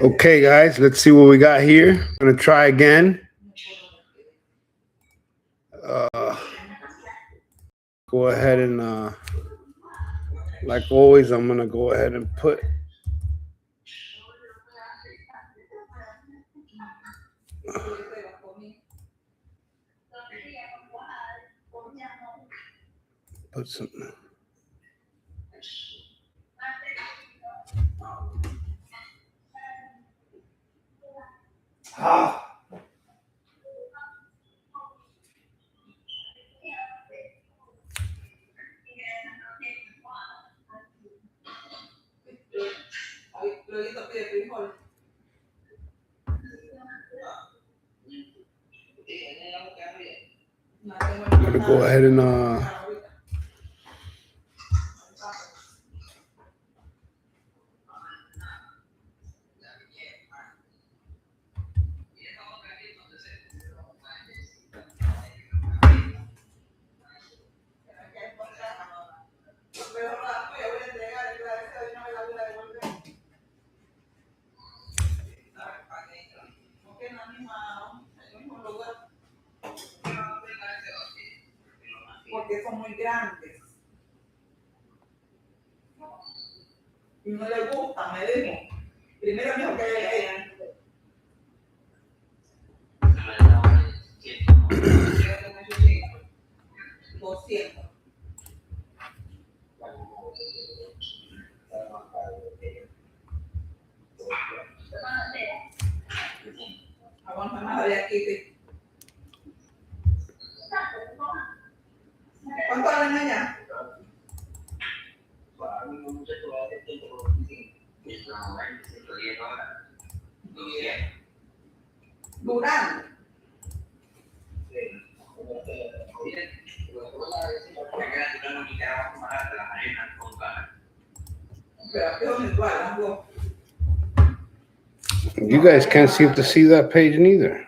Okay, guys, let's see what we got here. I'm gonna try again. Go ahead and like always, I'm gonna go ahead and put something. I'm gonna go ahead and porque son muy grandes. Y no les gusta, me dijo. Primero me dijo que ella. 200. Aguanta más de aquí. ¿Cuánto valen allá? Durán. you guys can't seem to see that page neither.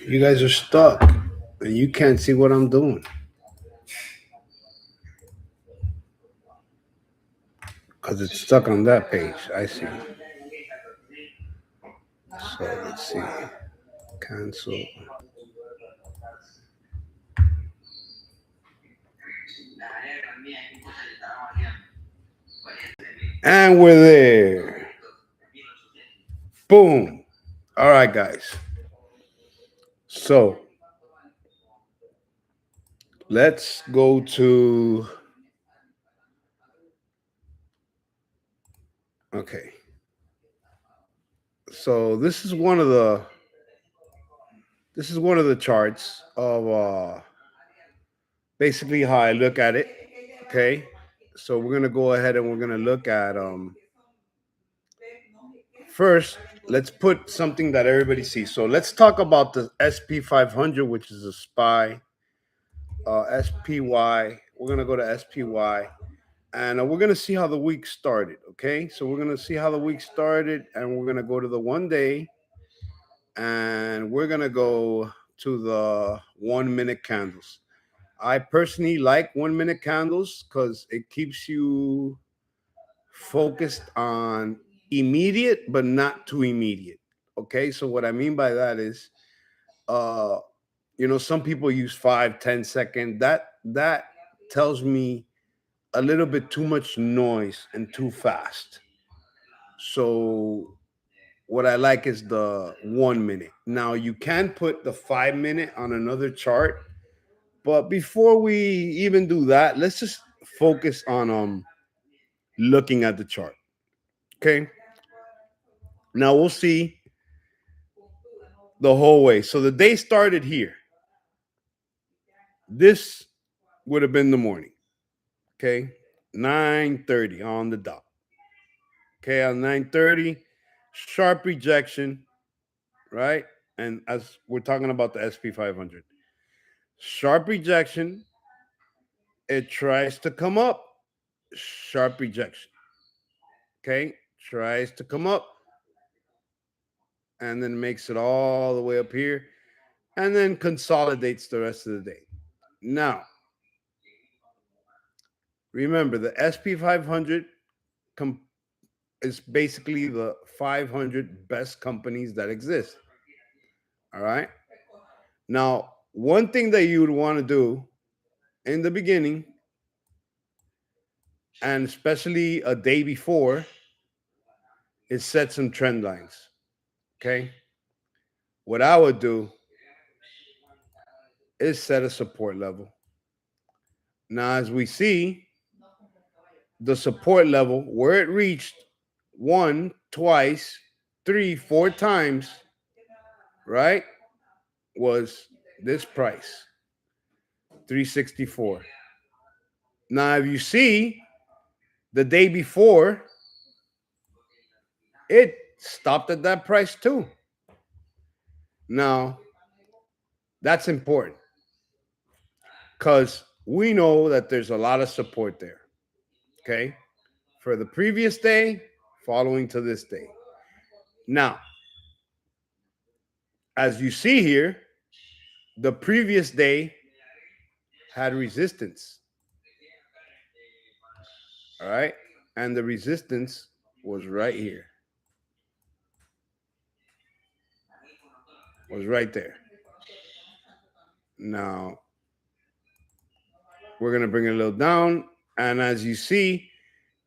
You guys are stuck and you can't see what I'm doing. Because it's stuck on that page. I see. So let's see. Cancel. And we're there. Boom. All right, guys. So let's go to. Okay. So this is one of the charts of basically how I look at it. Okay. So we're gonna go ahead and we're gonna look at first, let's put something that everybody sees. So let's talk about the SP500, which is a SPY. SPY. We're gonna go to SPY, and we're gonna see how the week started. Okay, so we're gonna see how the week started, and we're gonna go to the 1 day, and we're gonna go to the 1 minute candles. I personally like 1 minute candles because it keeps you focused on immediate, but not too immediate. Okay, so what I mean by that is, some people use 5-10 second. That tells me a little bit too much noise and too fast. So what I like is the 1 minute. Now you can put the 5 minute on another chart, but before we even do that, let's just focus on looking at the chart. Okay. Now we'll see the whole way. So the day started here. This would have been the morning. Okay. 9:30 on the dot. Okay, on 9:30, sharp rejection, right? And as we're talking about the SP500, sharp rejection, it tries to come up, sharp rejection. Okay, tries to come up, and then makes it all the way up here, and then consolidates the rest of the day. Now, Remember, the SP 500 com- is basically the 500 best companies that exist. All right. Now, one thing that you would want to do in the beginning, and especially a day before, is set some trend lines. Okay. What I would do is set a support level. Now, as we see, the support level where it reached one, twice, three, four times, right, was this price, 364. Now, if you see the day before, it stopped at that price too. Now, that's important because we know that there's a lot of support there. Okay. For the previous day, following to this day. Now, as you see here, the previous day had resistance. All right. And the resistance was right here, was right there. Now, we're going to bring it a little down. And as you see,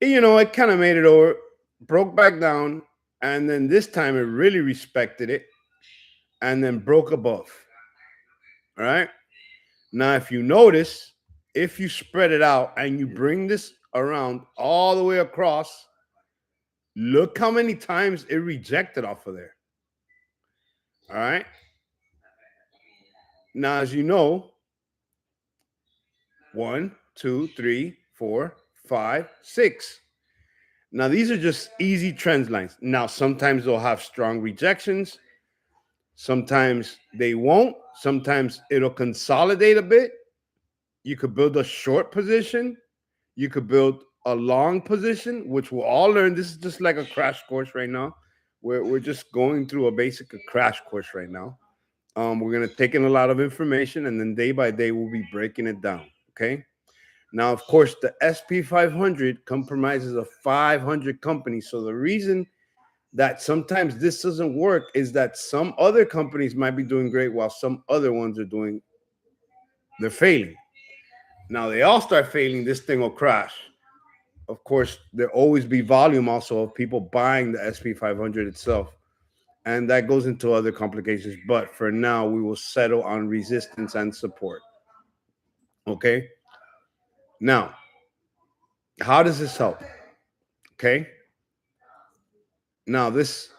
it kind of made it over, broke back down. And then this time it really respected it and then broke above. All right. Now, if you notice, if you spread it out and you bring this around all the way across, look how many times it rejected off of there. All right. Now, as you know, 1, 2, 3, 4, 5, 6. Now, these are just easy trend lines. Now, sometimes they'll have strong rejections. Sometimes they won't. Sometimes it'll consolidate a bit. You could build a short position. You could build a long position, which we'll all learn. This is just like a crash course right now. We're just going through a crash course right now. We're going to take in a lot of information, and then day by day, we'll be breaking it down. Okay. Now, of course, the SP 500 comprises of 500 companies. So the reason that sometimes this doesn't work is that some other companies might be doing great while some other ones they're failing. Now they all start failing, this thing will crash. Of course, there'll always be volume also of people buying the SP 500 itself. And that goes into other complications. But for now, we will settle on resistance and support. Okay. Now, how does this help? Okay. Now, this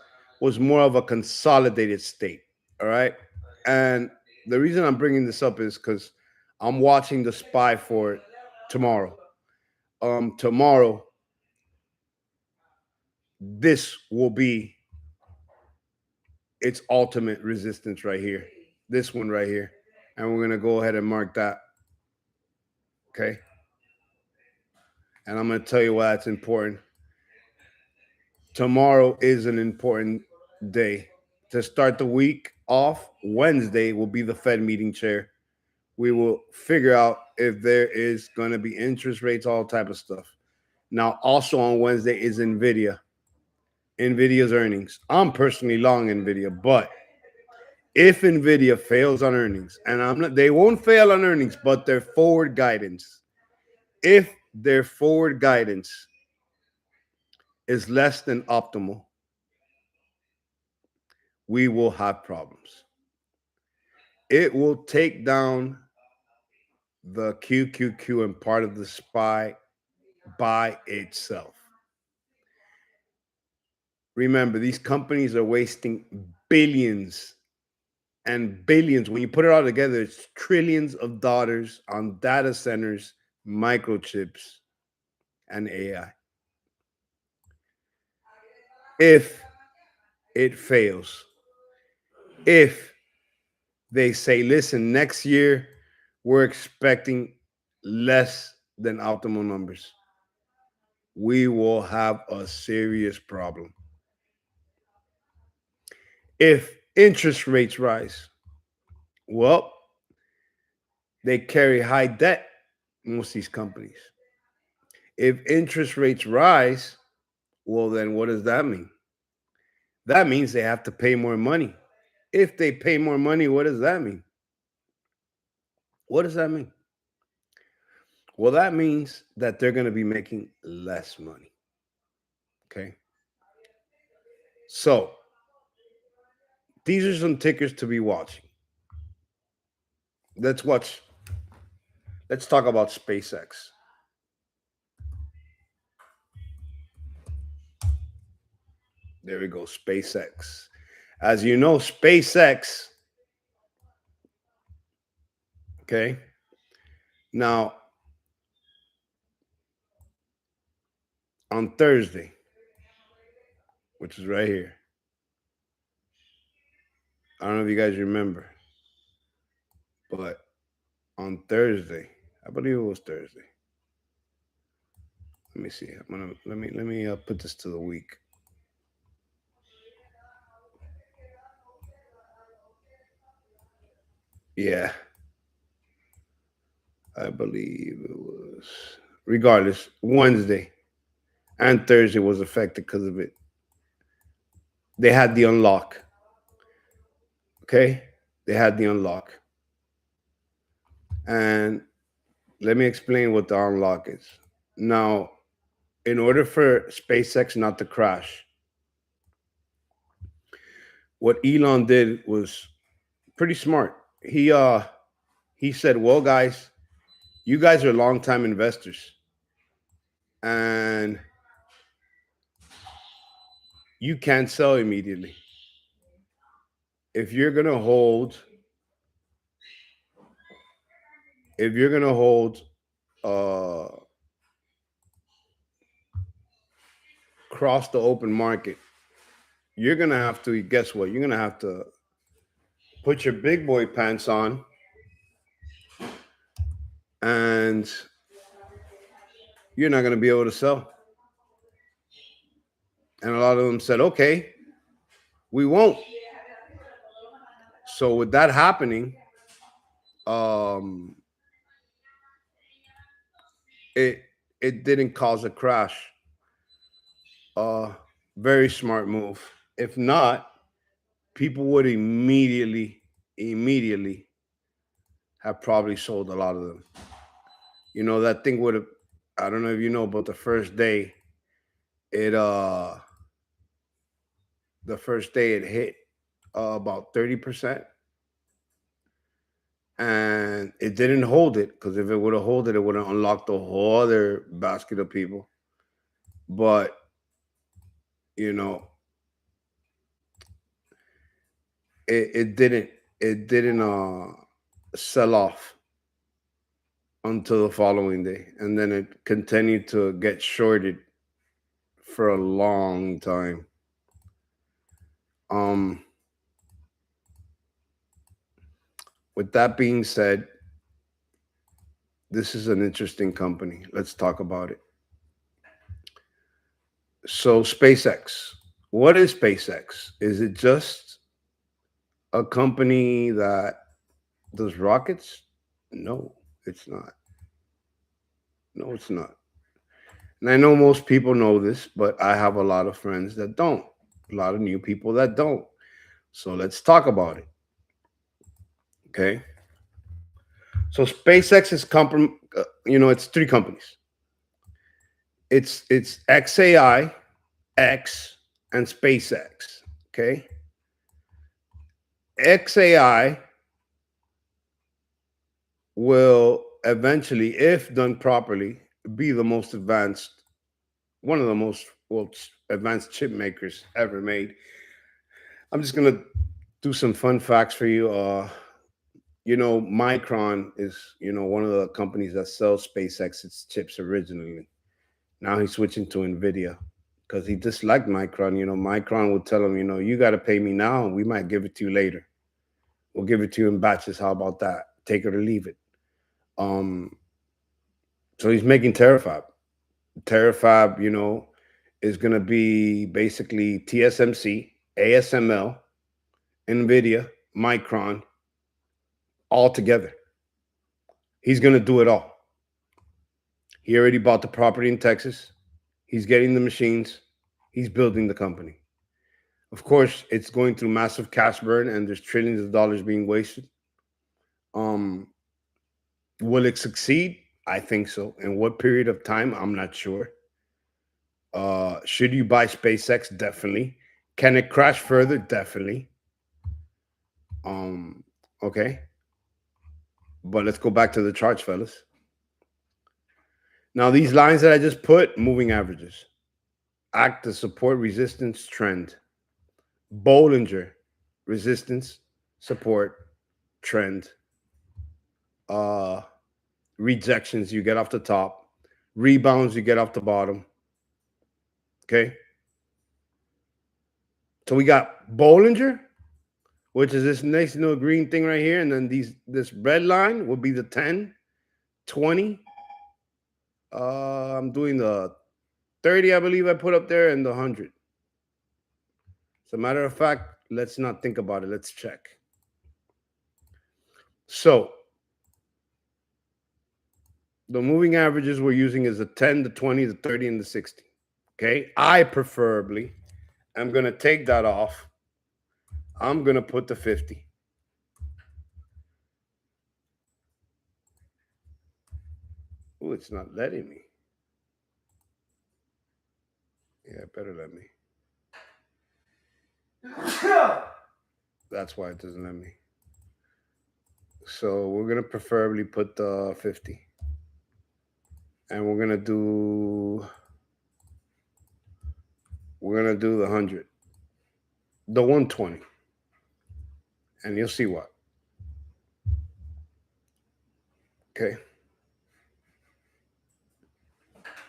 was more of a consolidated state. All right. And the reason I'm bringing this up is because I'm watching the SPY for tomorrow. Tomorrow, this will be its ultimate resistance right here. This one right here. And we're going to go ahead and mark that. Okay. And I'm going to tell you why that's important. Tomorrow is an important day. To start the week off, Wednesday will be the Fed meeting chair. We will figure out if there is going to be interest rates, all type of stuff. Now, also on Wednesday is NVIDIA. NVIDIA's earnings. I'm personally long NVIDIA, but if NVIDIA fails on earnings, and they won't fail on earnings, but their forward guidance, if their forward guidance is less than optimal, we will have problems. It will take down the QQQ and part of the SPY by itself. Remember, these companies are wasting billions and billions. When you put it all together, it's trillions of dollars on data centers, microchips, and AI. If it fails, if they say, listen, next year we're expecting less than optimal numbers, we will have a serious problem. If interest rates rise, well, they carry high debt, most of these companies. If interest rates rise, well, then what does that mean? That means they have to pay more money. If they pay more money, what does that mean? What does that mean? Well, that means that they're going to be making less money. Okay. So these are some tickers to be watching. Let's watch. Let's talk about SpaceX. There we go, SpaceX. As you know, SpaceX, okay? Now, on Thursday, which is right here, I don't know if you guys remember, but on Thursday, I believe it was Thursday. Let me see. Let me put this to the week. Yeah, I believe it was. Regardless, Wednesday and Thursday was affected because of it. They had the unlock. Okay, they had the unlock, and let me explain what the unlock is. Now, in order for SpaceX not to crash, what Elon did was pretty smart. He said, "Well, guys, you guys are longtime investors, and you can't sell immediately. If you're gonna hold, if you're gonna hold, uh, cross the open market, you're gonna have to. Guess what? You're gonna have to put your big boy pants on, and you're not gonna be able to sell." And a lot of them said, "Okay, we won't." So with that happening, um, it it didn't cause a crash. Uh, Very smart move. If not, people would immediately have probably sold a lot of them. You know, that thing would have. I don't know if you know, but it the first day it hit about 30%, and it didn't hold it, because if it would have hold it, it would have unlocked a whole other basket of people. But you know, it didn't sell off until the following day, and then it continued to get shorted for a long time. Um, with that being said, this is an interesting company. Let's talk about it. So, SpaceX. What is SpaceX? Is it just a company that does rockets? No, it's not. No, it's not. And I know most people know this, but I have a lot of friends that don't, a lot of new people that don't. So let's talk about it. Okay. So SpaceX is it's three companies. It's XAI, X, and SpaceX. Okay. XAI will eventually, if done properly, be the most advanced, one of the most advanced chip makers ever made. I'm just gonna do some fun facts for you. Micron is, one of the companies that sells SpaceX its chips originally. Now he's switching to Nvidia because he disliked Micron. Micron would tell him, you got to pay me now, and we might give it to you later. We'll give it to you in batches. How about that? Take it or leave it. Um, so he's making Terafab. Terafab, is going to be basically TSMC, ASML, Nvidia, Micron, all together. He's going to do it all. He already bought the property in Texas. He's getting the machines. He's building the company. Of course, it's going through massive cash burn and there's trillions of dollars being wasted. Um, will it succeed? I think so. In what period of time? I'm not sure. Should you buy SpaceX? Definitely. Can it crash further? Definitely. Um, okay. But let's go back to the charts, fellas. Now, these lines that I just put, moving averages, act to support resistance trend. Bollinger, resistance, support, trend. Uh, Rejections you get off the top, rebounds you get off the bottom. Okay. So we got Bollinger, which is this nice little green thing right here. And then this red line will be the 10, 20. I'm doing the 30, I believe I put up there, and the 100. As a matter of fact, let's not think about it. Let's check. So the moving averages we're using is the 10, the 20, the 30, and the 60. Okay. I preferably am going to take that off. I'm going to put the 50. Oh, it's not letting me. Yeah, it better let me. That's why it doesn't let me. So we're going to preferably put the 50. And we're going to do the 100. The 120. And you'll see what. Okay.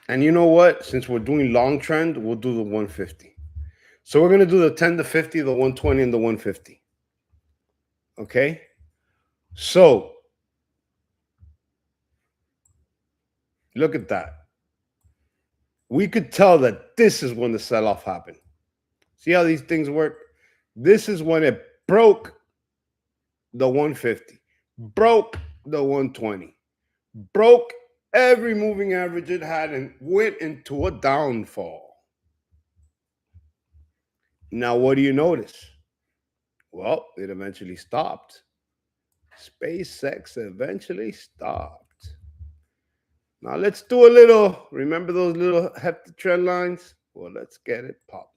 And you know what? Since we're doing long trend, we'll do the 150. So we're going to do the 10 to 50, the 120, and the 150. Okay. So look at that. We could tell that this is when the sell-off happened. See how these things work? This is when it broke the 150, broke the 120, broke every moving average it had, and went into a downfall. Now, what do you notice? Well, it eventually stopped. SpaceX eventually stopped. Now, let's do a little, remember those little hefty trend lines? Well, let's get it popping.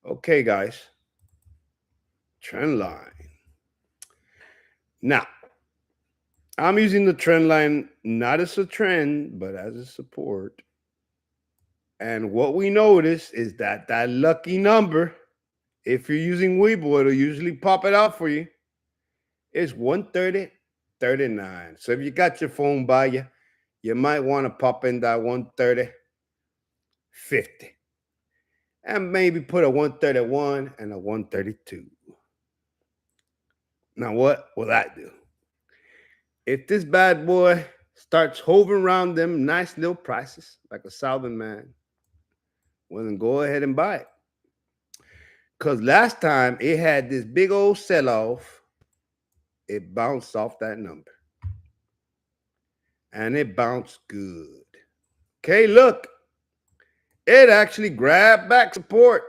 Okay, guys. Trend line. Now, I'm using the trend line not as a trend, but as a support. And what we notice is that that lucky number, if you're using webull, it'll usually pop it out for you, is 130.39. So if you got your phone by you, you might want to pop in that 130.50. And maybe put a 131 and a 132. Now, what will that do? If this bad boy starts hovering around them nice little prices, like a Southern man, well, then go ahead and buy it. Because last time it had this big old sell-off, it bounced off that number. And it bounced good. Okay, look. It actually grabbed back support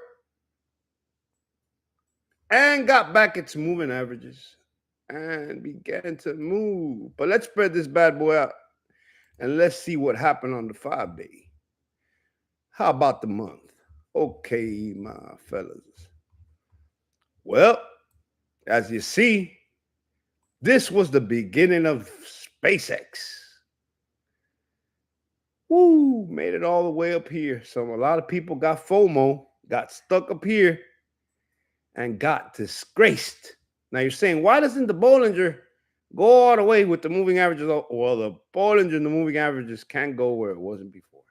and got back its moving averages and began to move. But let's spread this bad boy out and let's see what happened on the 5-day. How about the month? Okay, my fellas. Well, as you see, this was the beginning of SpaceX. Woo, made it all the way up here. So a lot of people got FOMO, got stuck up here, and got disgraced. Now you're saying, why doesn't the Bollinger go all the way with the moving averages? Well, the Bollinger and the moving averages can't go where it wasn't before.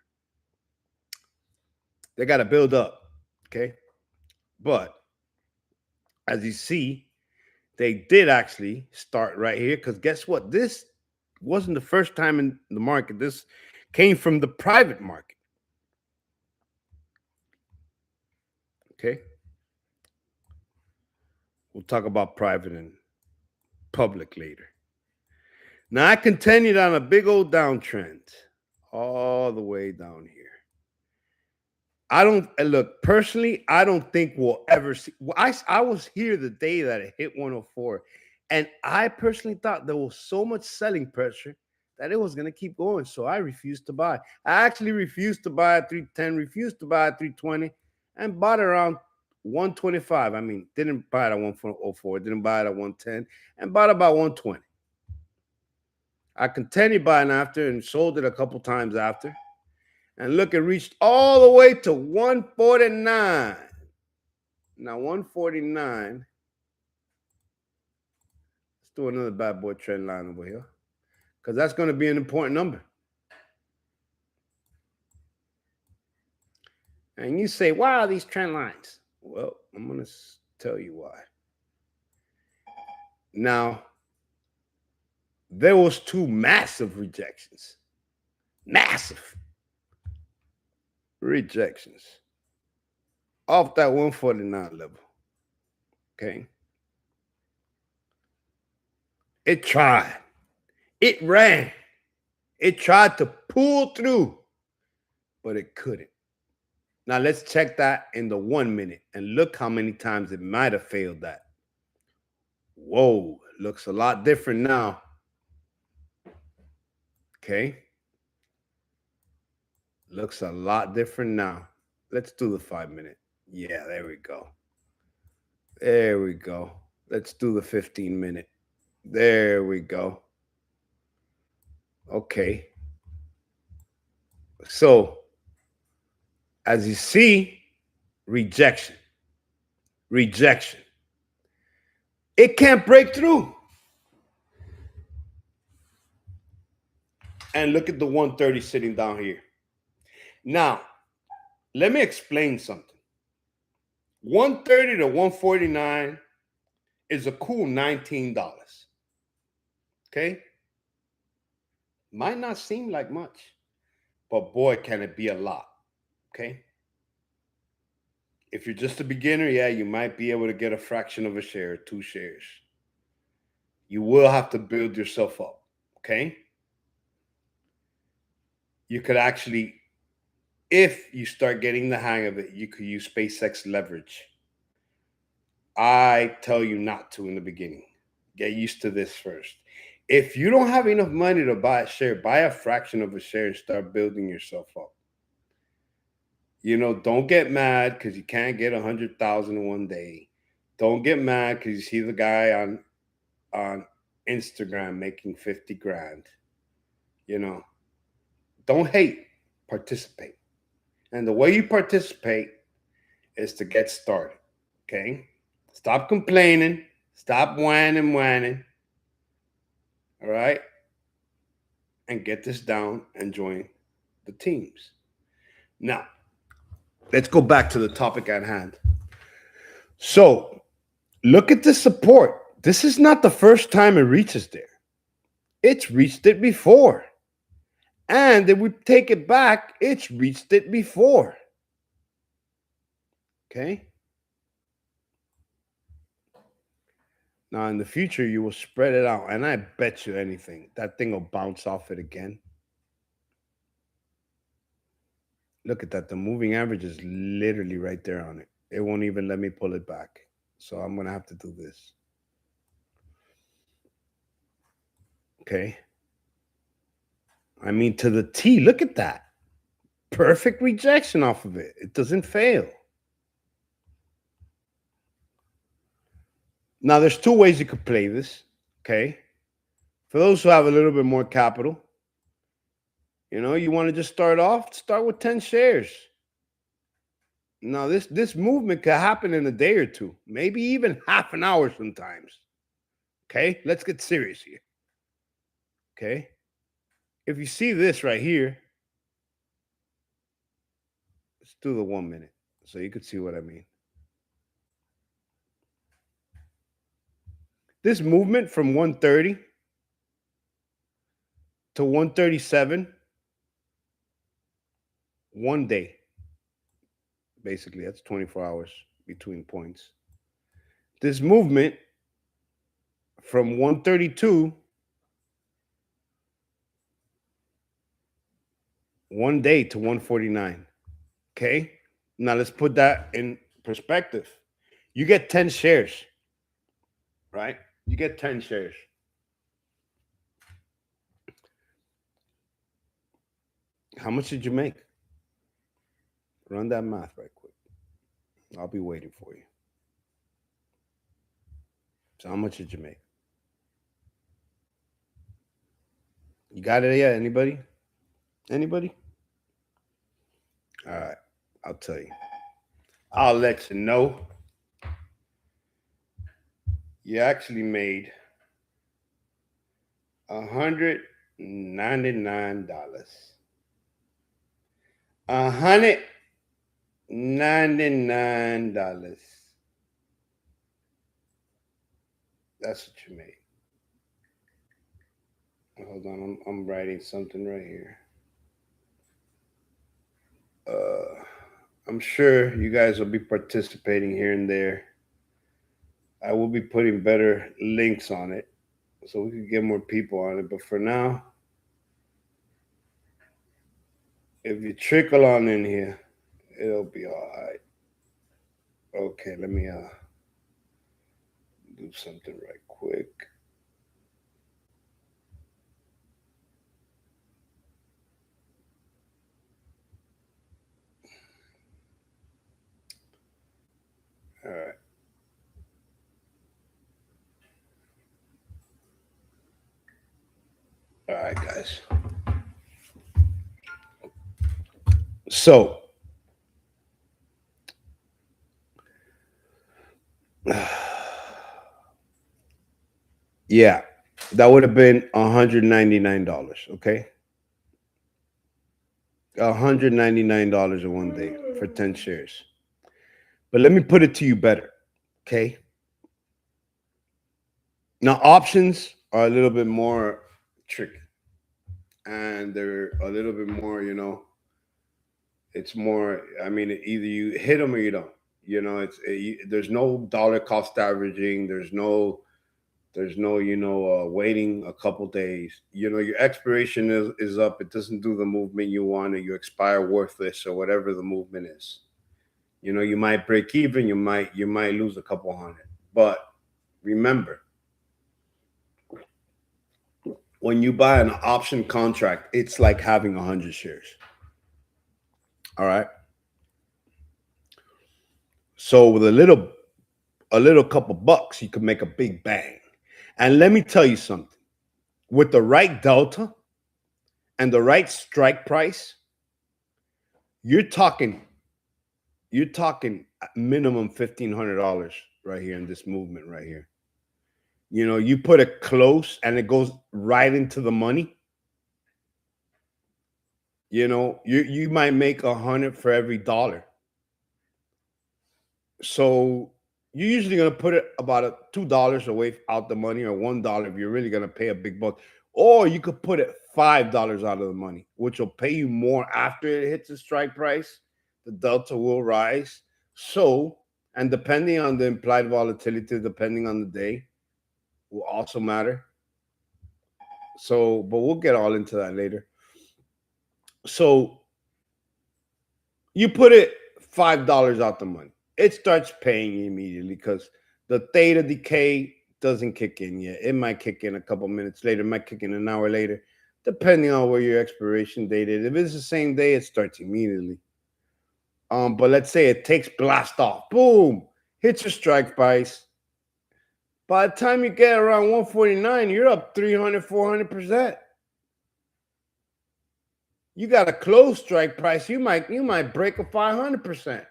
They got to build up, okay? But as you see, they did actually start right here, because guess what? This wasn't the first time in the market. This came from the private market. Okay. We'll talk about private and public later. Now, I continued on a big old downtrend. all the way down here. I don't look personally. I don't think we'll ever see. I was here the day that it hit 104, and I personally thought there was so much selling pressure that it was gonna keep going. So I refused to buy. I actually refused to buy at 310, refused to buy at 320, and bought around 125. I mean, didn't buy it at 104, didn't buy it at 110, and bought about 120. I continued buying after and sold it a couple times after. And look, it reached all the way to 149. Now, 149. Let's do another bad boy trend line over here, because that's going to be an important number. And you say, why are these trend lines? Well, I'm going to tell you why. Now, there was two massive rejections. Massive rejections off that 149 level. Okay. It tried. It ran. It tried to pull through, but it couldn't. Now let's check that in the 1 minute and look how many times it might have failed that. Whoa, looks a lot different now. Okay. Looks a lot different now. Let's do the 5 minute. Yeah, there we go. There we go. Let's do the 15 minute. There we go. Okay. So, as you see, rejection. Rejection. It can't break through. And look at the 130 sitting down here. Now, let me explain something. 130 to 149 is a cool $19. Okay? Might not seem like much, but boy, can it be a lot. Okay? If you're just a beginner, yeah, you might be able to get a fraction of a share, 2 shares. You will have to build yourself up. Okay? You could actually, if you start getting the hang of it, you could use SpaceX leverage. I tell you not to in the beginning. Get used to this first. If you don't have enough money to buy a share, buy a fraction of a share and start building yourself up. You know, don't get mad because you can't get 100,000 in one day. Don't get mad because you see the guy on Instagram making 50 grand. You know, don't hate, participate. And the way you participate is to get started. Okay? Stop complaining. Stop whining. All right? And get this down and join the teams. Now, let's go back to the topic at hand. So, look at the support. This is not the first time it reaches there. It's reached it before. And if we take it back, it's reached it before. Okay? Now, in the future, you will spread it out. And I bet you anything, that thing will bounce off it again. Look at that. The moving average is literally right there on it. It won't even let me pull it back. So I'm going to have to do this. Okay. I mean, to the T, look at that. Perfect rejection off of it. It doesn't fail. Now, there's two ways you could play this. Okay. For those who have a little bit more capital, you know, you want to just start with 10 shares. Now, this movement could happen in a day or two, maybe even half an hour sometimes. Okay, let's get serious here. Okay, if you see this right here, let's do the 1 minute so you could see what I mean. This movement from 130 to 137, 1 day. Basically, that's 24 hours between points. This movement from 132 one day to 149. Okay. Now let's put that in perspective. You get 10 shares, right? You get 10 shares. How much did you make? Run that math right quick. I'll be waiting for you. So how much did you make? You got it yet? Anybody? Anybody? All right. I'll tell you. I'll let you know. You actually made $199. $199. That's what you made. Hold on, I'm writing something right here. Uh, I'm sure you guys will be participating here and there. I will be putting better links on it so we could get more people on it. But for now, if you trickle on in here, it'll be all right. Okay, let me do something right quick. All right. All right, guys. So, yeah, that would have been $199. Okay, $199 in one day for 10 shares. But let me put it to you better. Okay. Now, options are a little bit more tricky and they're a little bit more, it's more, I mean, either you hit them or you don't. There's no dollar cost averaging. There's no, waiting a couple days. Your expiration is up. It doesn't do the movement you want, or you expire worthless, or whatever the movement is. You might break even. You might lose a couple hundred. But remember, when you buy an option contract, it's like having 100 shares. All right. So with a little couple bucks, you can make a big bang. And let me tell you something. With the right delta and the right strike price, you're talking you're talking minimum $1,500 right here in this movement right here. You put it close and it goes right into the money. You might make 100 for every dollar. So you're usually gonna put it about $2 away out the money, or $1 if you're really gonna pay a big buck. Or you could put it $5 out of the money, which will pay you more after it hits the strike price. The delta will rise. So, and depending on the implied volatility, depending on the day, will also matter. So, but we'll get all into that later. So you put it $5 out the money. It starts paying immediately because the theta decay doesn't kick in yet. It might kick in a couple minutes later, it might kick in an hour later, depending on where your expiration date is. If it's the same day, it starts immediately. But let's say it takes blast off, boom, hits your strike price. By the time you get around 149, you're up 300, 400%. You got a close strike price, you might break a 500%.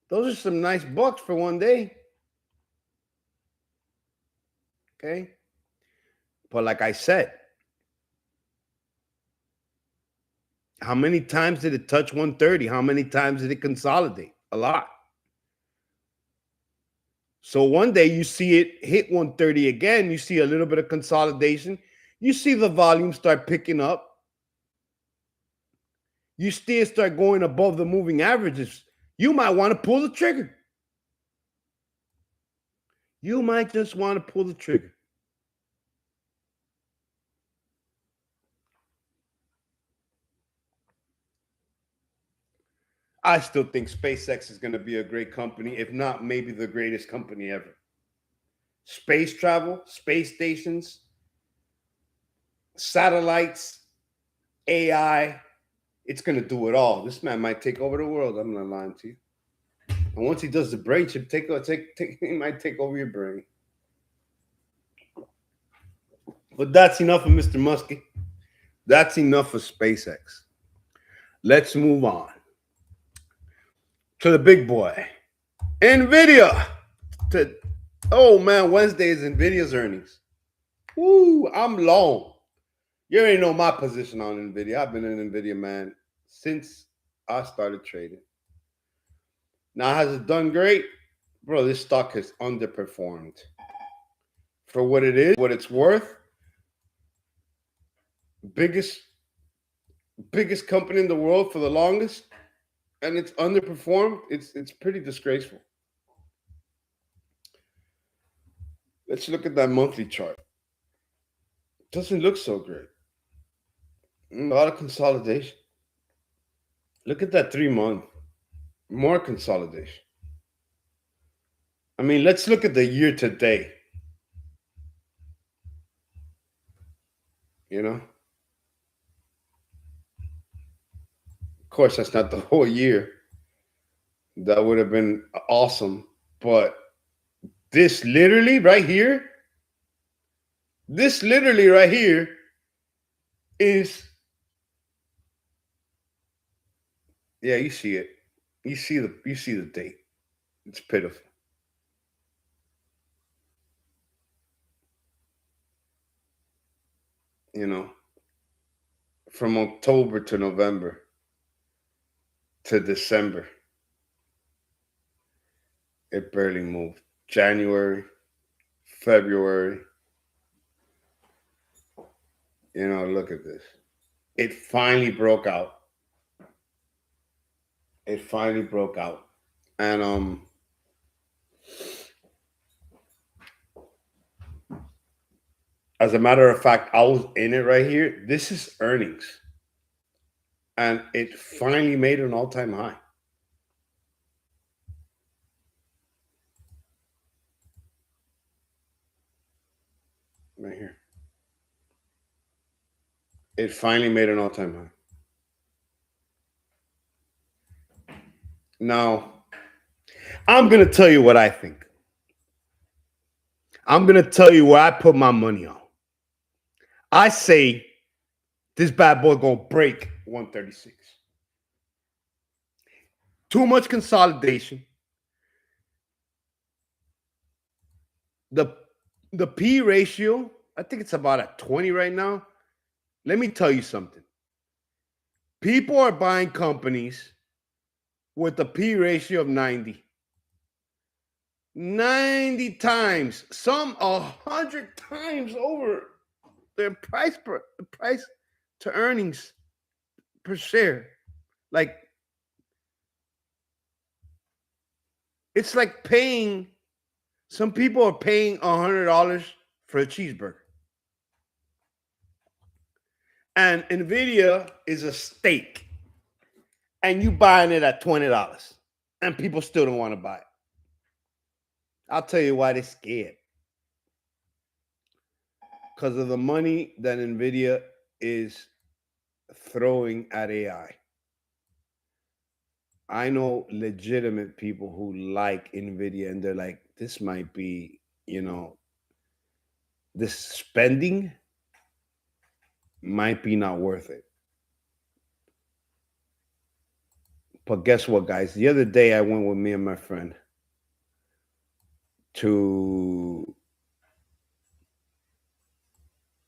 Those are some nice bucks for one day. Okay. But like I said, how many times did it touch 130? How many times did it consolidate? A lot. So one day you see it hit 130 again, you see a little bit of consolidation, you see the volume start picking up, you still start going above the moving averages. You might want to pull the trigger. You might just want to pull the trigger. I still think SpaceX is going to be a great company, if not maybe the greatest company ever. Space travel, space stations, satellites, AI, it's going to do it all. This man might take over the world. I'm not lying to you. And once he does the brain chip, he might take over your brain. But that's enough of Mr. Muskie. That's enough of SpaceX. Let's move on to the big boy, NVIDIA. Oh man, Wednesday is NVIDIA's earnings. Woo, I'm long. You already know my position on NVIDIA. I've been an NVIDIA man since I started trading. Now, has it done great? Bro, this stock has underperformed. For what it is, what it's worth, biggest company in the world for the longest, and it's underperformed. It's pretty disgraceful. Let's look at that monthly chart. Doesn't look so great. A lot of consolidation. Look at that 3-month. More consolidation. I mean, let's look at the year to date. You know? Of course, that's not the whole year. That would have been awesome. But this literally right here is, yeah, you see it. You see the date. It's pitiful. You know, from October to November to December, it barely moved. January, February, you know, look at this. It finally broke out. And as a matter of fact, I was in it right here. This is earnings. And it finally made an all-time high. Right here. It finally made an all-time high. Now, I'm going to tell you what I think. I'm going to tell you where I put my money on. I say this bad boy going to break 136. Too much consolidation. The P ratio, I think it's about at 20 right now. Let me tell you something. People are buying companies with a P ratio of 90. 90 times, some 100 times over their price to earnings per share. Like, it's like paying, some people are paying $100 for a cheeseburger. And NVIDIA is a steak. And you buying it at $20. And people still don't want to buy it. I'll tell you why they're scared. Because of the money that NVIDIA is throwing at AI. I know legitimate people who like NVIDIA and they're like, this might be, you know, this spending might be not worth it. But guess what, guys? The other day I went with me and my friend to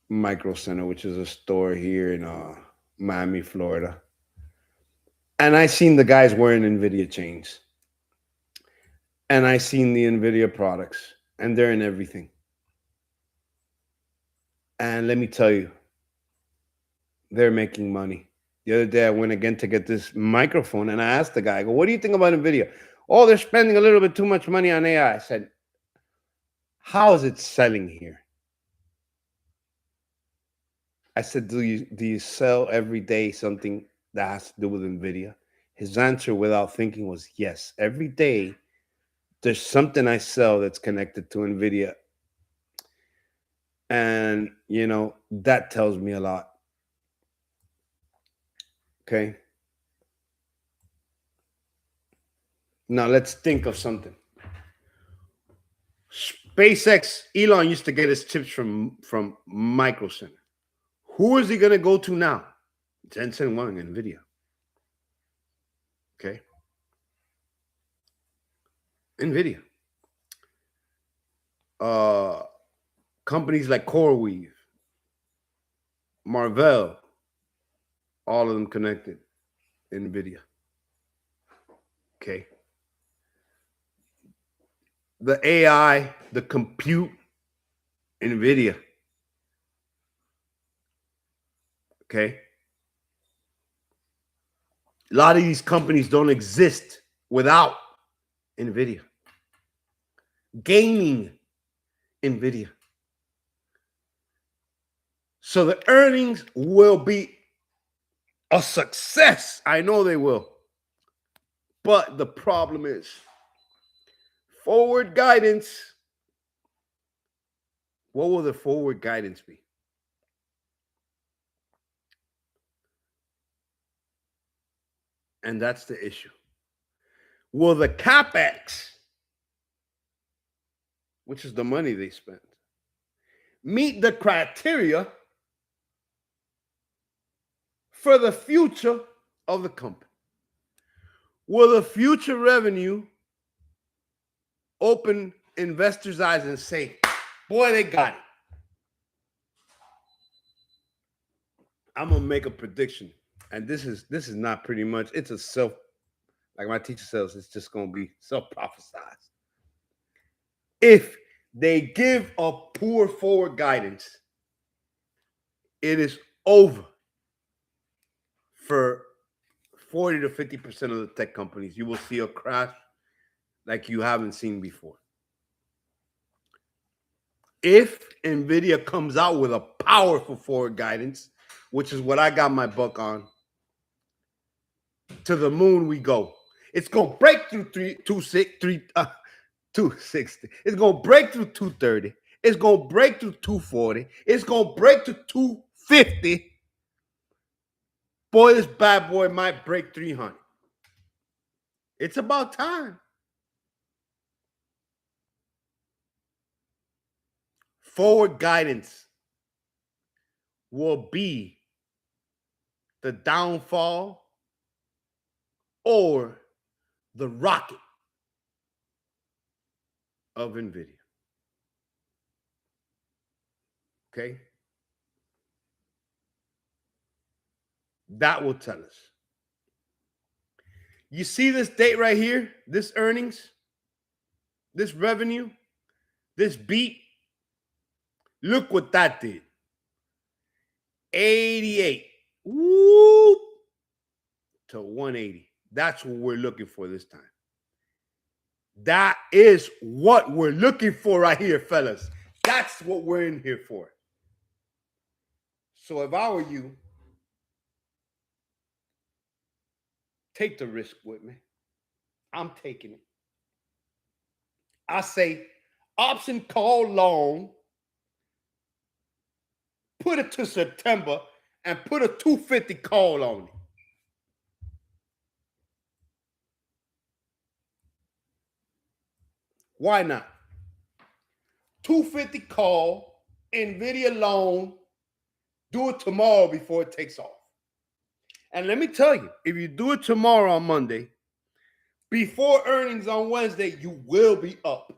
Micro Center, which is a store here in Miami, Florida. And I seen the guys wearing NVIDIA chains. And I seen the NVIDIA products. And they're in everything. And let me tell you, they're making money. The other day I went again to get this microphone. And I asked the guy, I go, what do you think about NVIDIA? Oh, they're spending a little bit too much money on AI. I said, how is it selling here? I said, do you sell every day something that has to do with NVIDIA? His answer without thinking was yes. Every day, there's something I sell that's connected to NVIDIA. And, that tells me a lot. Okay. Now let's think of something. SpaceX, Elon used to get his chips from Micro Center. Who is he going to go to now? Jensen Huang, NVIDIA. Okay. NVIDIA. Companies like CoreWeave, Marvell, all of them connected. NVIDIA. Okay. The AI, the compute, NVIDIA. Okay. A lot of these companies don't exist without NVIDIA. Gaming, NVIDIA. So the earnings will be a success. I know they will. But the problem is forward guidance. What will the forward guidance be? And that's the issue. Will the CapEx, which is the money they spent, meet the criteria for the future of the company? Will the future revenue open investors' eyes and say, boy, they got it? I'm gonna make a prediction. And this is not pretty much, it's a self, like my teacher says, it's just gonna be self-prophesized. If they give a poor forward guidance, it is over for 40 to 50% of the tech companies. You will see a crash like you haven't seen before. If NVIDIA comes out with a powerful forward guidance, which is what I got my book on, to the moon we go. It's going to break through 260. It's going to break through 230. It's going to break through 240. It's going to break to 250. Boy, this bad boy might break 300. It's about time. Forward guidance will be the downfall or the rocket of NVIDIA. Okay? That will tell us. You see this date right here, this earnings, this revenue, this beat. Look what that did. 88. Woo! To 180. That's what we're looking for this time. That is what we're looking for right here, fellas. That's what we're in here for. So if I were you, take the risk with me. I'm taking it. I say option call long, put it to September, and put a 250 call on it. Why not? 250 call, NVIDIA loan, do it tomorrow before it takes off. And let me tell you, if you do it tomorrow on Monday, before earnings on Wednesday, you will be up.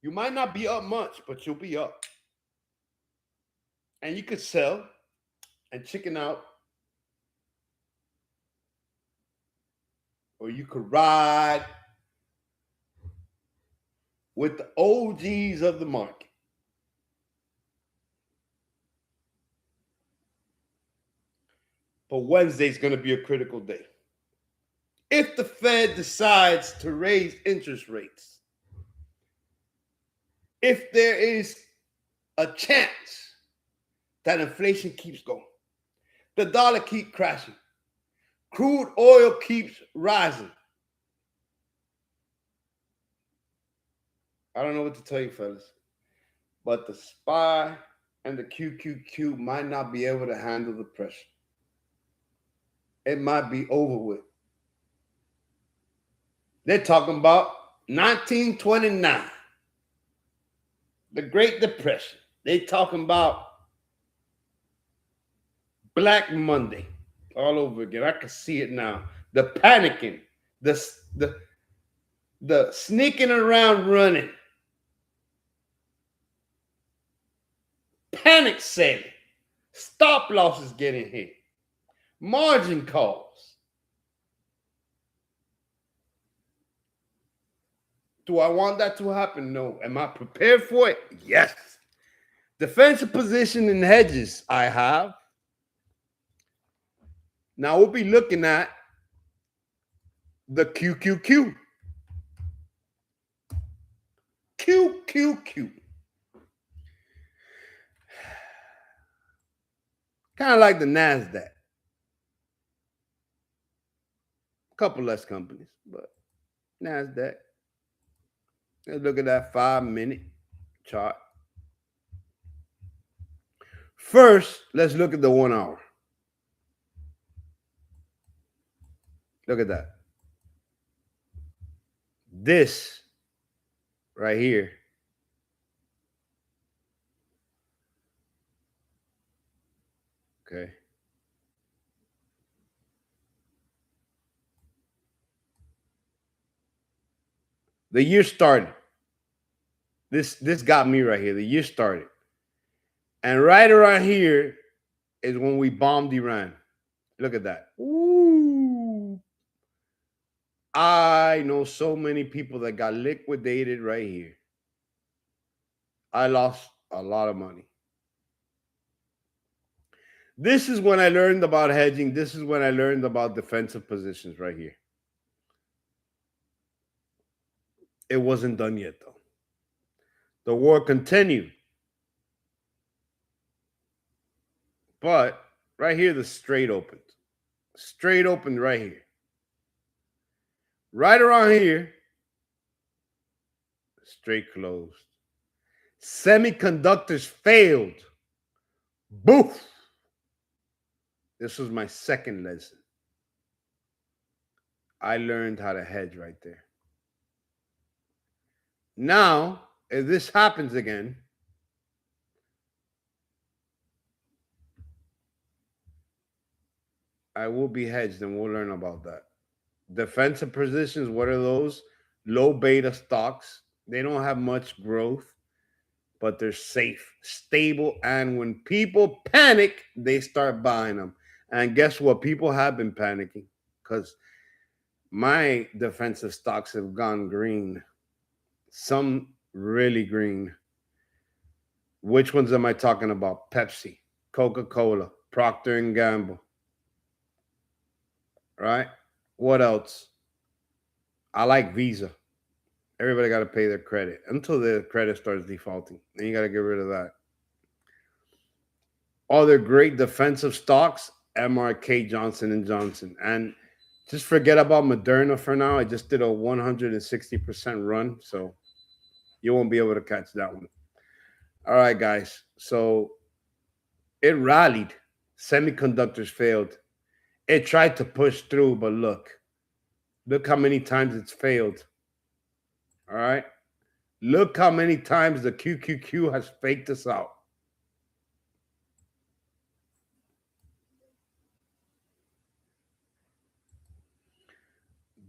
You might not be up much, but you'll be up. And you could sell and chicken out. Or you could ride with the OGs of the market. But Wednesday's going to be a critical day. If the Fed decides to raise interest rates, if there is a chance that inflation keeps going, the dollar keeps crashing, Crude oil keeps rising. I don't know what to tell you, fellas, but the SPY and the QQQ might not be able to handle the pressure. It might be over with. They're talking about 1929, the Great Depression. They're talking about Black Monday all over again. I can see it now. The panicking, the the the sneaking around running, panic selling, stop losses getting hit, margin calls. Do I want that to happen? No. Am I prepared for it? Yes. Defensive position in hedges I have. Now we'll be looking at the QQQ. QQQ. Kind of like the NASDAQ. A couple less companies, but NASDAQ. Let's look at that 5-minute chart. First, let's look at the 1 hour. Look at that. This right here. Okay. The year started. This got me right here. The year started. And right around here is when we bombed Iran. Look at that. Ooh. I know so many people that got liquidated right here. I lost a lot of money. This is when I learned about hedging. This is when I learned about defensive positions right here. It wasn't done yet, though. The war continued. But right here, the straight opened. Straight opened right here. Right around here, straight closed. Semiconductors failed. Boof. This was my second lesson. I learned how to hedge right there. Now, if this happens again, I will be hedged and we'll learn about that. Defensive positions, what are those? Low beta stocks. They don't have much growth, but they're safe, stable. And when people panic, they start buying them. And guess what? People have been panicking because my defensive stocks have gone green. Some really green. Which ones am I talking about? Pepsi, Coca-Cola, Procter and Gamble. Right? What else? I like Visa. Everybody got to pay their credit until the credit starts defaulting. Then you got to get rid of that. Other great defensive stocks, MRK, Johnson and Johnson. And just forget about Moderna for now. I just did a 160% run, so you won't be able to catch that one. All right, guys. So it rallied. Semiconductors failed. It tried to push through, but look how many times it's failed. All right. Look how many times the QQQ has faked us out.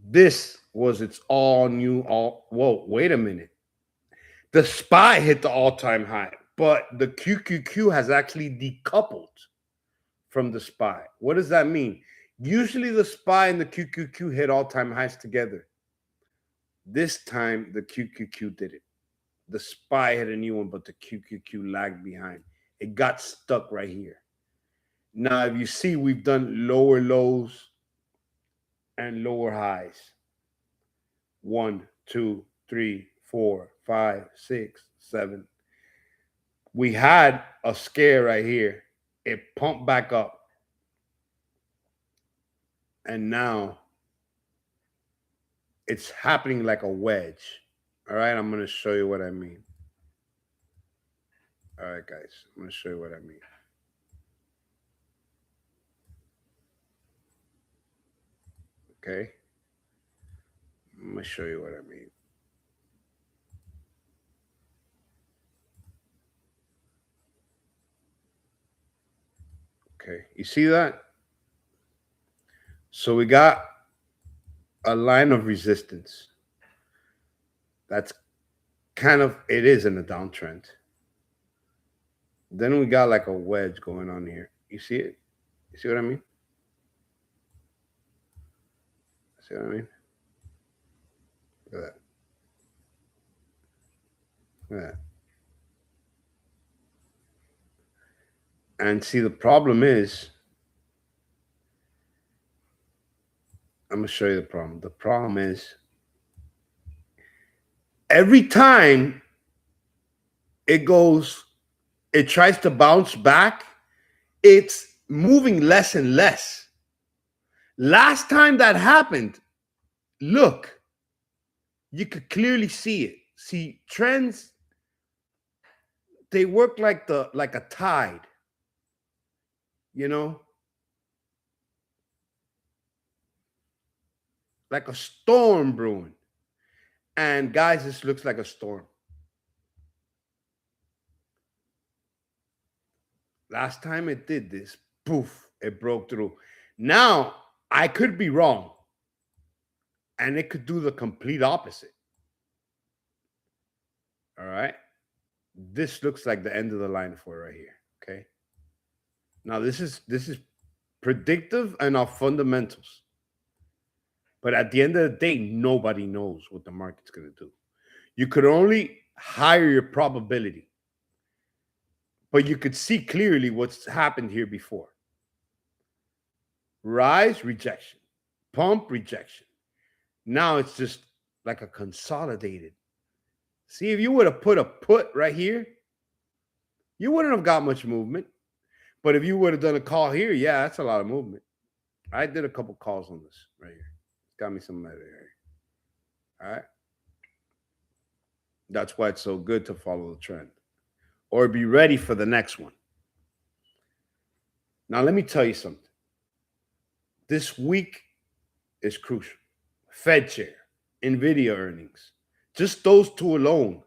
This was its all new, whoa, wait a minute. The SPY hit the all-time high, but the QQQ has actually decoupled from the SPY. What does that mean? Usually the SPY and the QQQ hit all-time highs together. This time the QQQ did it. The SPY hit a new one, but the QQQ lagged behind. It got stuck right here. Now, if you see, we've done lower lows and lower highs. 1, 2, 3, 4, 5, 6, 7. We had a scare right here. It pumped back up. and now it's happening like a wedge. All right, I'm going to show you what I mean. All right, guys, I'm going to show you what I mean. Okay, I'm going to show you what I mean. Okay, you see that? So we got a line of resistance. That's kind of, it is in a downtrend. Then we got like a wedge going on here. You see it? You see what I mean? See what I mean? Look at that. Look at that. And see, the problem is, I'm gonna show you the problem. The problem is every time it goes, it tries to bounce back, it's moving less and less. Last time that happened, look, you could clearly see it. See, trends, they work like a tide, you know, like a storm brewing. And guys, this looks like a storm. Last time it did this, poof, it broke through. Now, I could be wrong, and it could do the complete opposite. All right. This looks like the end of the line for it right here. Okay. Now this is predictive and our fundamentals. But at the end of the day, nobody knows what the market's going to do. You could only higher your probability. But you could see clearly what's happened here before. Rise, rejection. Pump, rejection. Now it's just like a consolidated. See, if you would have put a put right here, you wouldn't have got much movement. But if you would have done a call here, yeah, that's a lot of movement. I did a couple calls on this right here. Got me some money here. All right. That's why it's so good to follow the trend or be ready for the next one. Now, let me tell you something. This week is crucial. Fed chair, NVIDIA earnings, just those two alone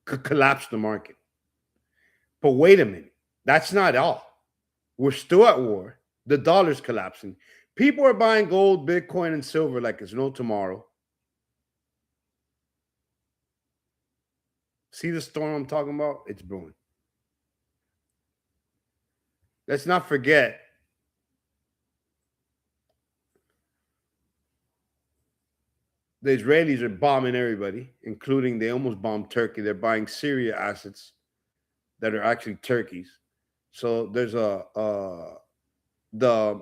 could collapse the market. But wait a minute. That's not all. We're still at war. The dollar's collapsing. People are buying gold, Bitcoin, and silver like it's no tomorrow. See the storm I'm talking about? It's brewing. Let's not forget the Israelis are bombing everybody, including they almost bombed Turkey. They're buying Syria assets that are actually Turkey's. So there's the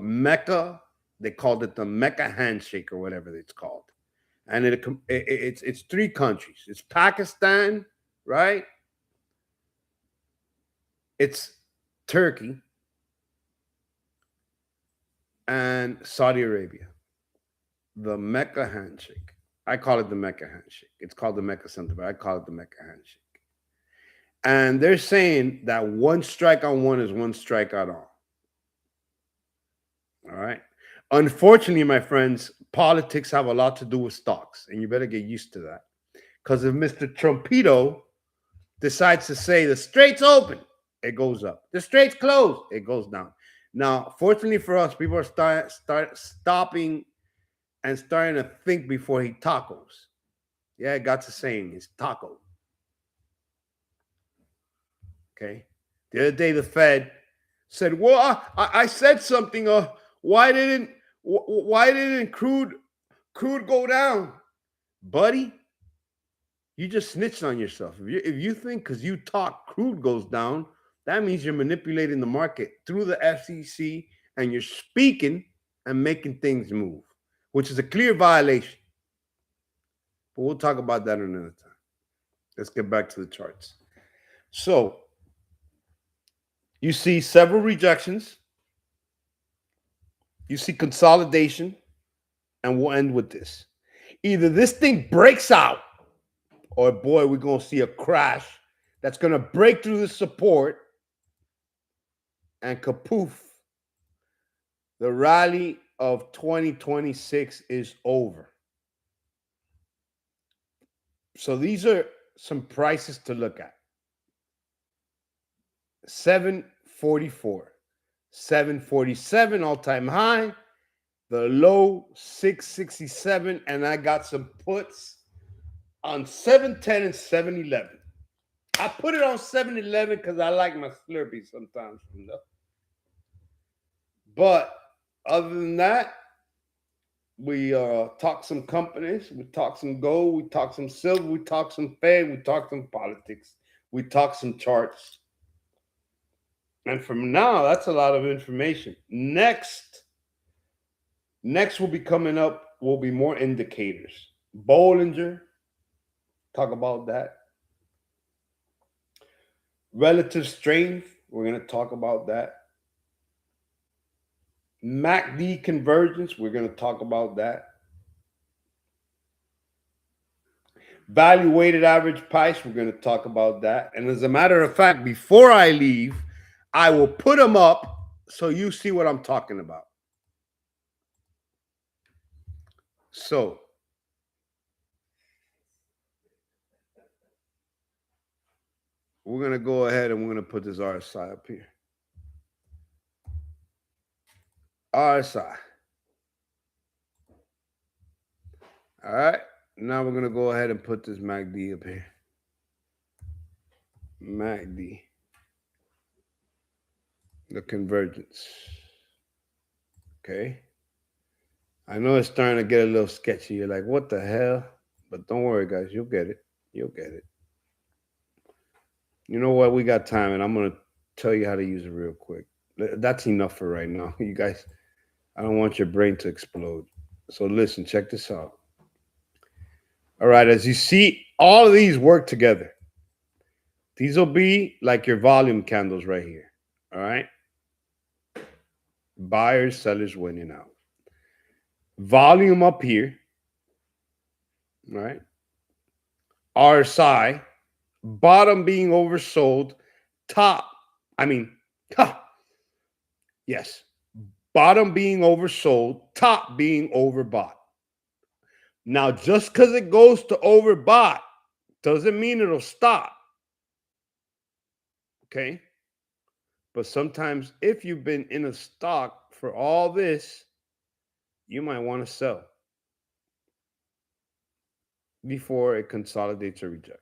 Mecca, they called it the Mecca handshake or whatever it's called. And it's three countries. It's Pakistan, right? It's Turkey and Saudi Arabia. The Mecca handshake. I call it the Mecca handshake. It's called the Mecca something, but I call it the Mecca handshake. And they're saying that one strike on one is one strike on all. All right. Unfortunately, my friends, politics have a lot to do with stocks, and you better get used to that. Because if Mr. Trumpito decides to say the strait's open, it goes up. The strait's closed, it goes down. Now, fortunately for us, people are stopping and starting to think before he tacos. Yeah, it got to saying it's taco. Okay. The other day, the Fed said, "Well, I said something. Why didn't crude go down, buddy? You just snitched on yourself. If you think because you talk crude goes down, that means you're manipulating the market through the FCC and you're speaking and making things move, which is a clear violation. But we'll talk about that another time. Let's get back to the charts. So you see several rejections. You see consolidation, and we'll end with this. Either this thing breaks out, or boy, we're going to see a crash that's going to break through the support and kapoof, the rally of 2026 is over. So these are some prices to look at. 744, 747 all-time high, the low 667, and I got some puts on 710 and 711. I put it on 711 because I like my Slurpee sometimes. But other than that, we talk some companies, we talk some gold, we talk some silver, we talk some Fed, we talk some politics, we talk some charts. And from now, that's a lot of information. Next will be coming up, will be more indicators. Bollinger, talk about that. Relative strength, we're going to talk about that. MACD convergence, we're going to talk about that. Value weighted average price, we're going to talk about that. And as a matter of fact, before I leave, I will put them up so you see what I'm talking about. So, we're going to go ahead and we're going to put this RSI up here. RSI. All right. Now we're going to go ahead and put this MACD up here. MACD. The convergence. Okay. I know it's starting to get a little sketchy. You're like, what the hell? But don't worry, guys. You'll get it. You'll get it. You know what? We got time, and I'm going to tell you how to use it real quick. That's enough for right now. You guys, I don't want your brain to explode. So listen, check this out. All right, as you see, all of these work together. These will be like your volume candles right here. All right. Buyers, sellers winning out. Volume up here. All right. RSI, bottom being oversold, top, yes, bottom being oversold, top being overbought. Now, just because it goes to overbought doesn't mean it'll stop. Okay? But sometimes if you've been in a stock for all this, you might want to sell before it consolidates or rejects.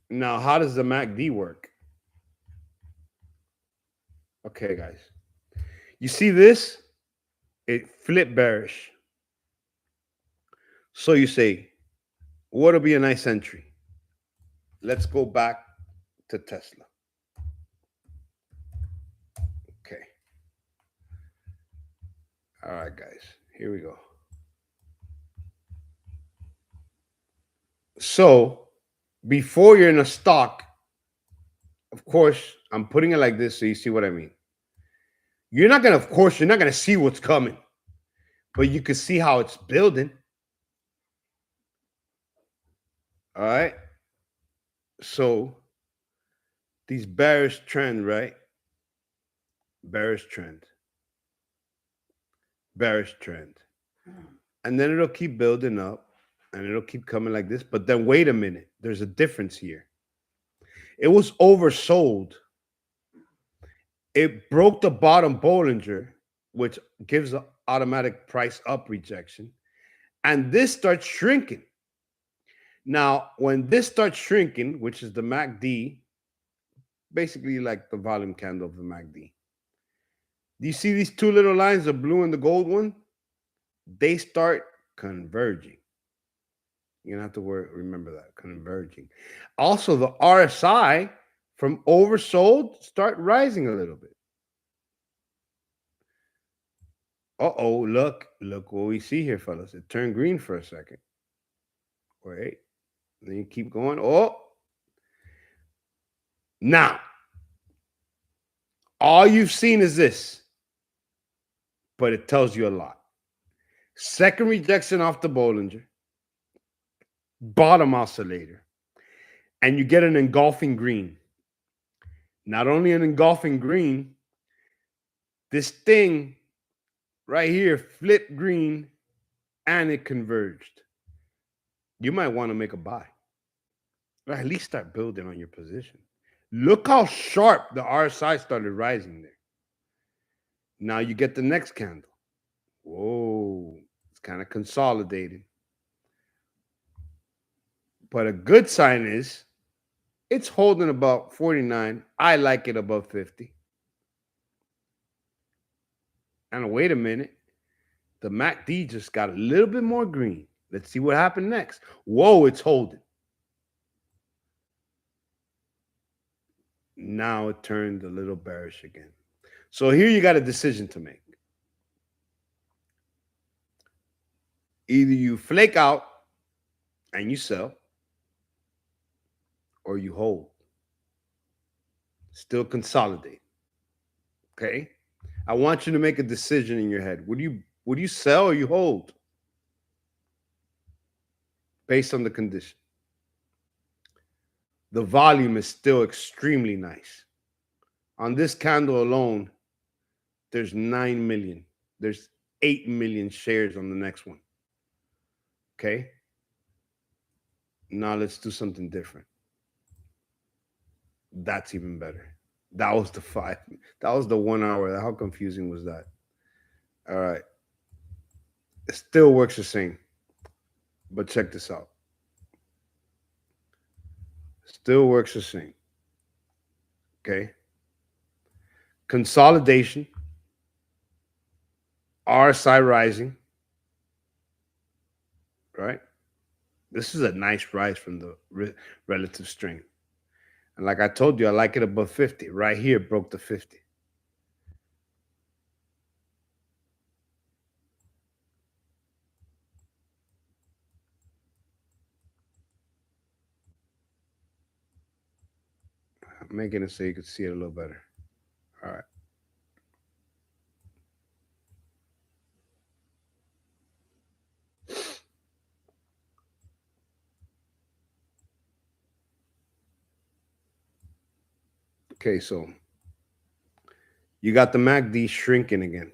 Now, how does the MACD work? Okay, guys. You see this? It flipped bearish. So you say, what'll be a nice entry? Let's go back to Tesla. Okay. All right, guys. Here we go. So before you're in a stock, of course, I'm putting it like this so you see what I mean. You're not going to see what's coming, but you can see how it's building. All right. So these bearish trend, right? Bearish trend. Bearish trend. And then it'll keep building up and it'll keep coming like this. But then wait a minute. There's a difference here. It was oversold. It broke the bottom Bollinger, which gives an automatic price up rejection. And this starts shrinking. Now, when this starts shrinking, which is the MACD, basically like the volume candle of the MACD. Do you see these two little lines, the blue and the gold one? They start converging. You're going to have to remember that, converging. Also, the RSI from oversold start rising a little bit. Uh-oh, look what we see here, fellas. It turned green for a second. Wait, then you keep going. Oh, now, All you've seen is this, but it tells you a lot. Second rejection off the Bollinger, bottom oscillator, and you get an engulfing green. Not only an engulfing green, this thing right here flipped green and it converged. You might want to make a buy, or at least start building on your position. Look how sharp the RSI started rising there. Now you get the next candle. Whoa, it's kind of consolidating. But a good sign is it's holding about 49. I like it above 50. And wait a minute, the MACD just got a little bit more green. Let's see what happened next. Whoa, it's holding. Now it turned a little bearish again. So here you got a decision to make. Either you flake out and you sell, or you hold. Still consolidate. Okay? I want you to make a decision in your head. Would you sell or you hold? Based on the condition. The volume is still extremely nice. On this candle alone, there's 9 million. There's 8 million shares on the next one. Okay? Now let's do something different. That's even better. That was the 5. That was the 1 hour. How confusing was that? All right. It still works the same. But check this out. Still works the same. Okay. Consolidation. RSI rising. Right. This is a nice rise from the relative strength. And like I told you, I like it above 50. Right here broke the 50. I'm making it so you can see it a little better. All right. Okay, so you got the MACD shrinking again.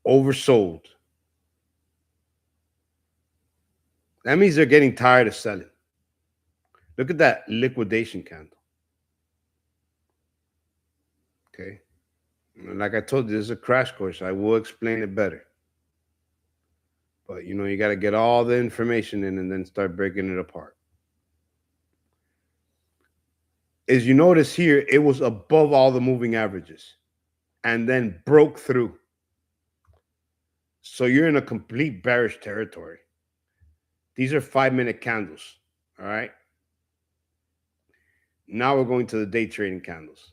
Oversold. That means they're getting tired of selling. Look at that liquidation candle. Okay. And like I told you, this is a crash course. I will explain it better. But you got to get all the information in and then start breaking it apart. As you notice here, it was above all the moving averages and then broke through. So you're in a complete bearish territory. These are 5-minute candles. All right. Now we're going to the day trading candles.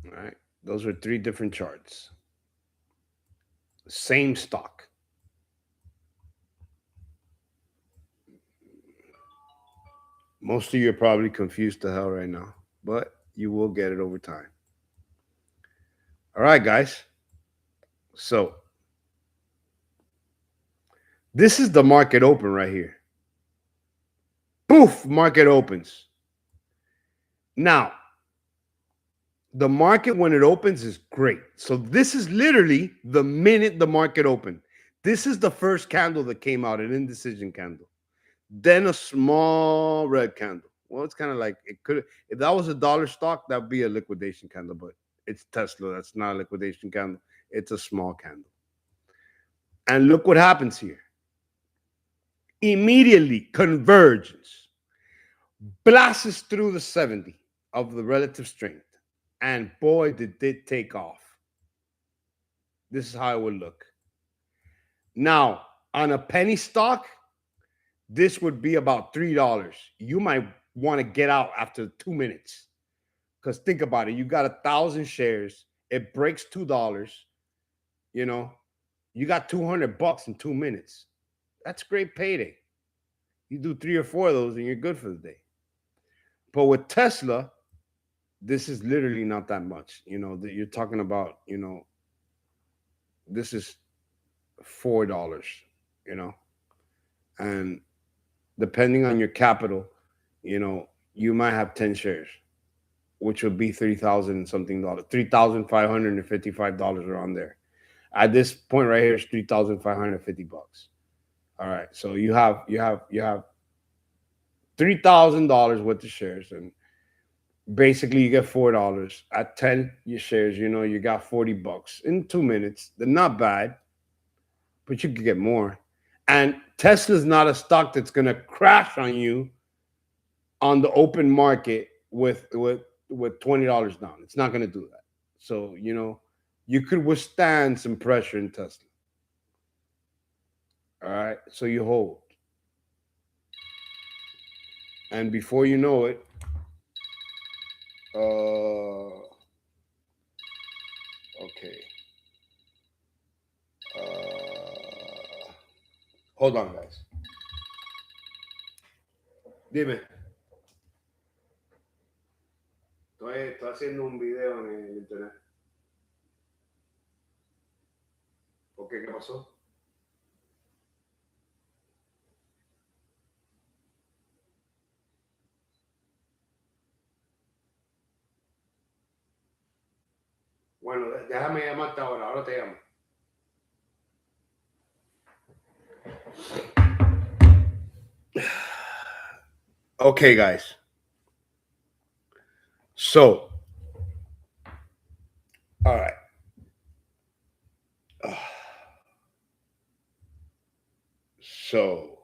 All right. Those are 3 different charts. Same stock. Most of you are probably confused to hell right now, but you will get it over time. All right, guys. So this is the market open right here. Poof, market opens. Now, the market when it opens is great. So this is literally the minute the market opened. This is the first candle that came out, an indecision candle. Then a small red candle. Well, it's kind of like it could, if that was a dollar stock, that'd be a liquidation candle, but it's Tesla. That's not a liquidation candle. It's a small candle. And look what happens here. Immediately, convergence blasts through the 70 of the relative strength. And boy, did it take off. This is how it would look. Now, on a penny stock, this would be about $3. You might want to get out after 2 minutes. Because think about it. You got 1,000 shares. It breaks $2. You got $200 in 2 minutes. That's great payday. You do 3 or 4 of those, and you're good for the day. But with Tesla, this is literally not that much. That you're talking about. This is $4. You know, and depending on your capital, you might have 10 shares, which would be 3,000 and something dollars, $3,555 around there. At this point right here is $3,550. All right, so you have $3,000 worth of shares, and basically you get $4 at 10 your shares. You got $40 in 2 minutes. They're not bad, but you could get more. And Tesla's not a stock that's gonna crash on you on the open market with $20 down. It's not gonna do that. So you could withstand some pressure in Tesla. All right, so you hold, and before you know it, okay, uh, hold on, guys. Dime, estoy haciendo un video en el internet. ¿Por qué? ¿Qué pasó? Bueno, déjame llamarte ahora te llamo. Okay, guys. So, all right. So,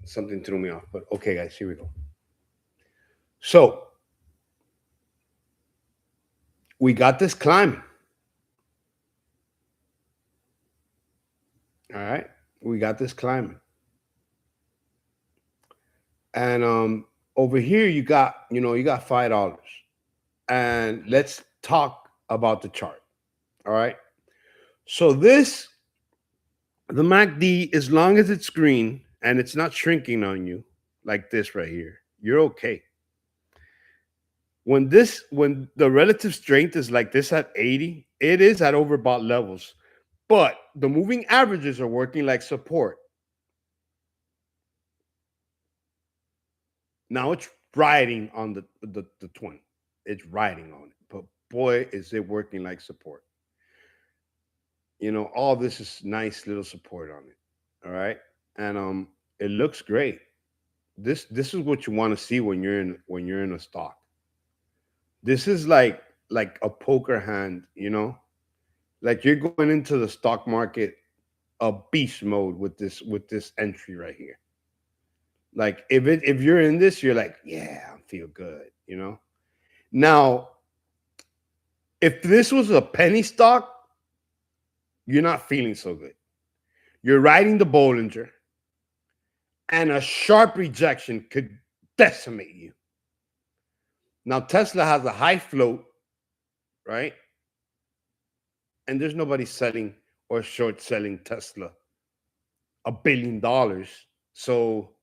something threw me off, but okay, guys, here we go. So, we got this climb. All right, we got this climbing, and over here you got $5, and let's talk about the chart. All right, so the MACD, as long as it's green and it's not shrinking on you like this right here, you're okay. When the relative strength is like this at 80, it is at overbought levels, but the moving averages are working like support. Now it's riding on the 20. It's riding on it. But boy, is it working like support. All this is nice little support on it. All right. And it looks great. This is what you want to see when you're in a stock. This is like a poker hand. Like you're going into the stock market a beast mode with this entry right here. Like if you're in this, you're like, yeah, I feel good. Now, if this was a penny stock, you're not feeling so good. You're riding the Bollinger, and a sharp rejection could decimate you. Now, Tesla has a high float, right? And there's nobody selling or short selling Tesla $1 billion. So,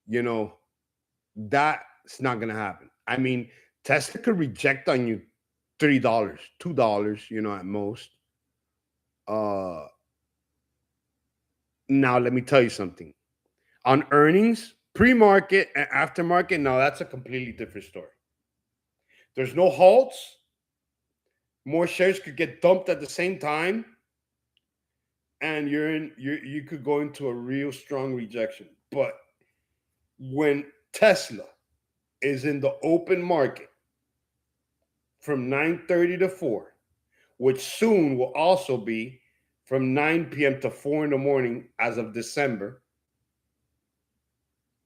you know, that's not going to happen. I mean, Tesla could reject on you $3, $2, at most. Uh, Now, let me tell you something. On earnings, pre-market and aftermarket, now that's a completely different story. There's no halts. More shares could get dumped at the same time, and you could go into a real strong rejection. But when Tesla is in the open market from 9:30 to 4, which soon will also be from 9 p.m. to 4 in the morning as of December.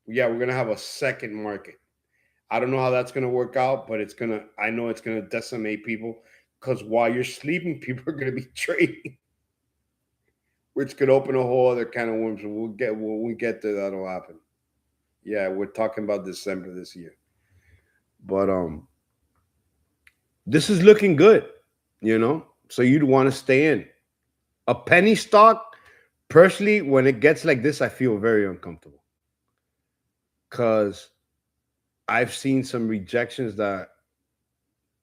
Yeah, we're gonna have a second market. I don't know how that's gonna work out, but I know it's gonna decimate people, because while you're sleeping, people are gonna be trading, which could open a whole other can of worms. When we get there, that'll happen. Yeah, we're talking about December this year. But this is looking good, you know. So you'd want to stay in. A penny stock, personally, when it gets like this, I feel very uncomfortable because I've seen some rejections that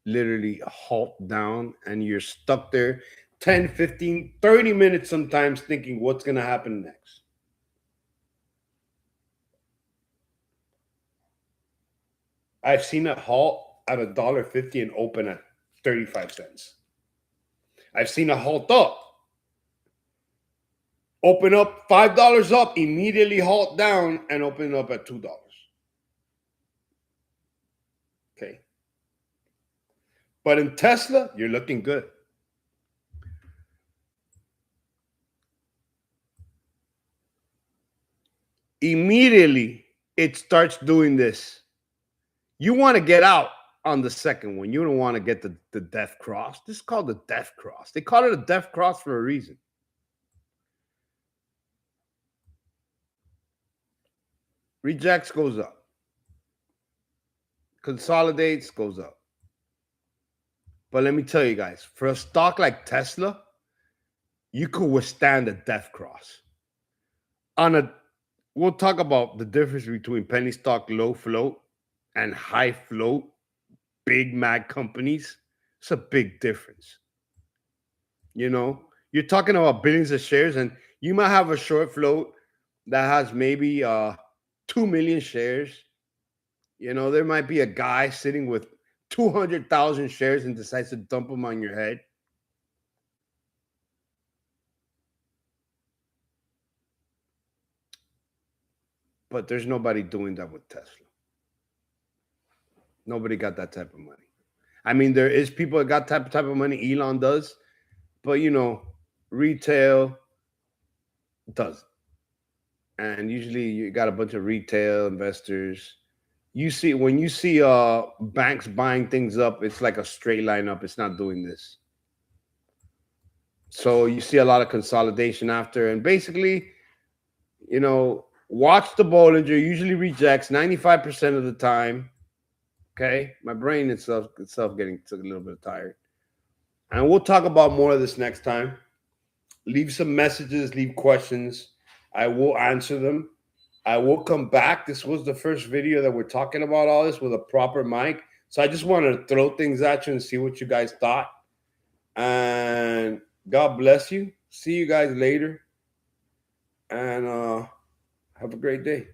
literally halt down and you're stuck there 10, 15, 30 minutes sometimes thinking what's going to happen next. I've seen it halt at $1.50 and open at 35 cents. I've seen it halt up, open up $5 up, immediately halt down and open up at $2. Okay. But in Tesla, you're looking good. Immediately, it starts doing this. You want to get out on the second one. You don't want to get the death cross. This is called the death cross. They call it a death cross for a reason. Rejects goes up. Consolidates goes up. But let me tell you guys, for a stock like Tesla, you could withstand a death cross. We'll talk about the difference between penny stock, low float, and high float, big mag companies. It's a big difference. You know, you're talking about billions of shares, and you might have a short float that has maybe 2 million shares. You know, there might be a guy sitting with 200,000 shares and decides to dump them on your head. But there's nobody doing that with Tesla. Nobody got that type of money. I mean, there is people that got type of money. Elon does, but you know, retail doesn't. And usually, you got a bunch of retail investors. When you see banks buying things up, it's like a straight line up. It's not doing this. So you see a lot of consolidation after, and basically, you know, watch the Bollinger. Usually rejects 95% of the time. Okay, my brain itself getting a little bit tired, and we'll talk about more of this next time. Leave some messages, leave questions. I will answer them. I will come back. This was the first video that we're talking about all this with a proper mic. So I just wanted to throw things at you and see what you guys thought. And God bless you. See you guys later. And have a great day.